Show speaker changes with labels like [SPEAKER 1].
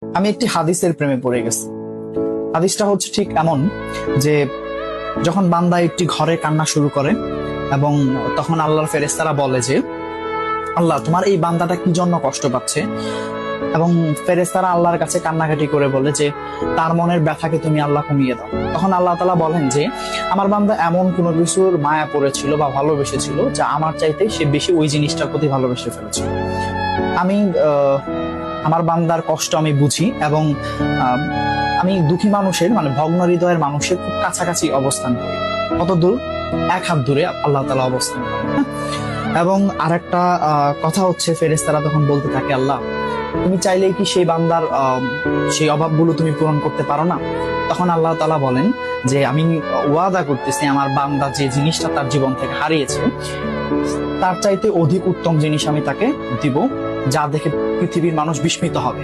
[SPEAKER 1] আমি একটি হাদিসের প্রেমে পড়ে গেছি। হাদিসটা হচ্ছে ঠিক এমন যে যখন বান্দা একটি ঘরে কান্না শুরু করে এবং তখন আল্লাহর ফেরেশতারা বলে যে আল্লাহ তোমার এই বান্দাটা কি জন্য কষ্ট পাচ্ছে, এবং ফেরেশতারা আল্লাহর কাছে কান্নাকাটি করে বলে যে তার মনের ব্যথাকে তুমি আল্লাহ কমিয়ে দাও। তখন আল্লাহ তাআলা বলেন যে আমার বান্দা এমন কোনো কিছুর মায়া পড়েছিল বা ভালোবেসেছিল যা আমার চাইতে সে বেশি ওই জিনিসটার প্রতি ভালোবেসে ফেলেছিল। আমি আমার বান্দার কষ্ট আমি বুঝি এবং আমি দুঃখী মানুষের মানে ভগ্ন হৃদয়ের মানুষের খুব কাছাকাছি অবস্থান করি। কত দূর? এক হাত দূরে আল্লাহ তাআলা অবস্থান করেন। এবং আরেকটা কথা হচ্ছে ফেরেশতারা তখন বলতে থাকে আল্লাহ তুমি চাইলেই কি সেই বান্দার সেই অভাবগুলো তুমি পূরণ করতে পারো না? তখন আল্লাহ তাআলা বলেন যে আমি ওয়াদা করতেছি আমার বান্দা যে জিনিসটা তার জীবন থেকে হারিয়েছে তার চাইতে অধিক উত্তম জিনিস আমি তাকে দিব, যা দেখে পৃথিবীর মানুষ বিস্মিত হবে।